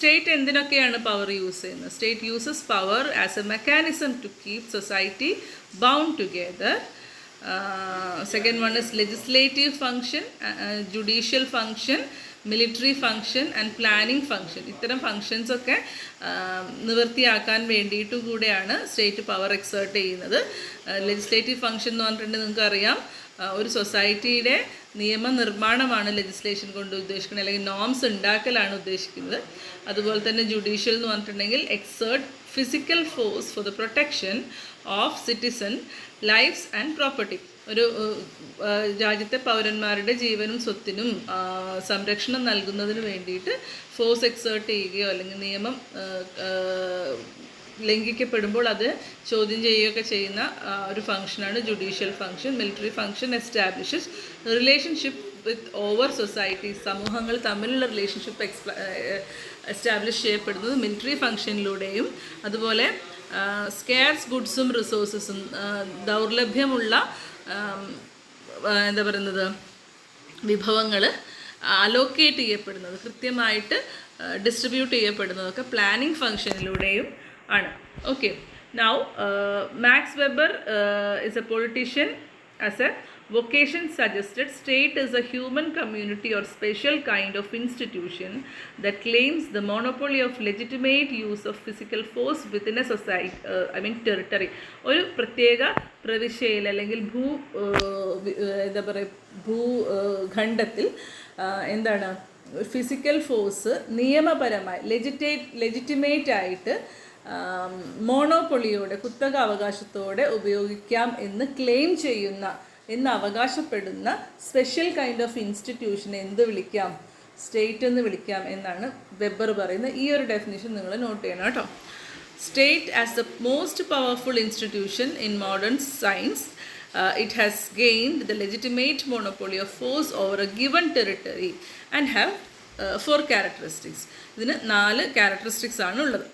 State എന്തിനൊക്കെയാണ് power use ചെയ്യുന്നത്? State uses power as a mechanism to keep society bound together. Second one is legislative function, judicial function, military function and planning function. ഇത്തരം ഫങ്ഷൻസൊക്കെ നിവൃത്തിയാക്കാൻ വേണ്ടിയിട്ടും കൂടെയാണ് state power exert ചെയ്യുന്നത്. Legislative function എന്ന് പറഞ്ഞിട്ടുണ്ടെങ്കിൽ നിങ്ങൾക്കറിയാം, ഒരു സൊസൈറ്റിയുടെ നിയമനിർമ്മാണമാണ് ലെജിസ്ലേഷൻ കൊണ്ട് ഉദ്ദേശിക്കുന്നത്, അല്ലെങ്കിൽ നോംസ് ഉണ്ടാക്കലാണ് ഉദ്ദേശിക്കുന്നത്. അതുപോലെ തന്നെ ജുഡീഷ്യൽ എന്ന് പറഞ്ഞിട്ടുണ്ടെങ്കിൽ exert physical force for the protection of citizen lifes and property. ഒരു രാജ്യത്തെ പൗരന്മാരുടെ ജീവനും സ്വത്തിനും സംരക്ഷണം നൽകുന്നതിന് വേണ്ടിയിട്ട് ഫോഴ്സ് എക്സേർട്ട് ചെയ്യുകയോ അല്ലെങ്കിൽ നിയമം ലംഘിക്കപ്പെടുമ്പോൾ അത് ചോദ്യം ചെയ്യുകയൊക്കെ ചെയ്യുന്ന ഒരു ഫംഗ്ഷനാണ് judicial function. Military function establishes relationship with over societies. സമൂഹങ്ങൾ തമ്മിലുള്ള റിലേഷൻഷിപ്പ് എസ്റ്റാബ്ലിഷ് ചെയ്യപ്പെടുന്നത് മിലിറ്ററി ഫംഗ്ഷനിലൂടെയും. അതുപോലെ സ്കേർസ് ഗുഡ്സും റിസോഴ്സസും, ദൗർലഭ്യമുള്ള എന്താ പറയുന്നത്, വിഭവങ്ങൾ അലോക്കേറ്റ് ചെയ്യപ്പെടുന്നത്, കൃത്യമായിട്ട് ഡിസ്ട്രിബ്യൂട്ട് ചെയ്യപ്പെടുന്നതൊക്കെ പ്ലാനിങ് ഫംഗ്ഷനിലൂടെയും ആണ്. Okay, now Max Weber is a politician. As a vocation suggested, state is a human community or special kind of institution that claims the monopoly of legitimate use of physical force within a society, territory. ഒരു പ്രത്യേക പ്രവിശ്യയിൽ അല്ലെങ്കിൽ എന്താ പറയുക, ഭൂഖണ്ഡത്തിൽ എന്താണ് physical force നിയമപരമായി legitimate ആയിട്ട് മോണോപ്പൊളിയോടെ, കുത്തക അവകാശത്തോടെ ഉപയോഗിക്കാം എന്ന് ക്ലെയിം ചെയ്യുന്ന, എന്ന് അവകാശപ്പെടുന്ന സ്പെഷ്യൽ കൈൻഡ് ഓഫ് ഇൻസ്റ്റിറ്റ്യൂഷനെ എന്ത് വിളിക്കാം? സ്റ്റേറ്റ് എന്ന് വിളിക്കാം എന്നാണ് വെബർ പറയുന്നത്. ഈ ഒരു ഡെഫിനിഷൻ നിങ്ങൾ നോട്ട് ചെയ്യണം കേട്ടോ. State as the most powerful institution in modern science, it has gained the legitimate monopoly of force over A given territory and have 4 characteristics. ഇതിന് 4 ക്യാരക്ടറിസ്റ്റിക്സ് ആണ് ഉള്ളത്.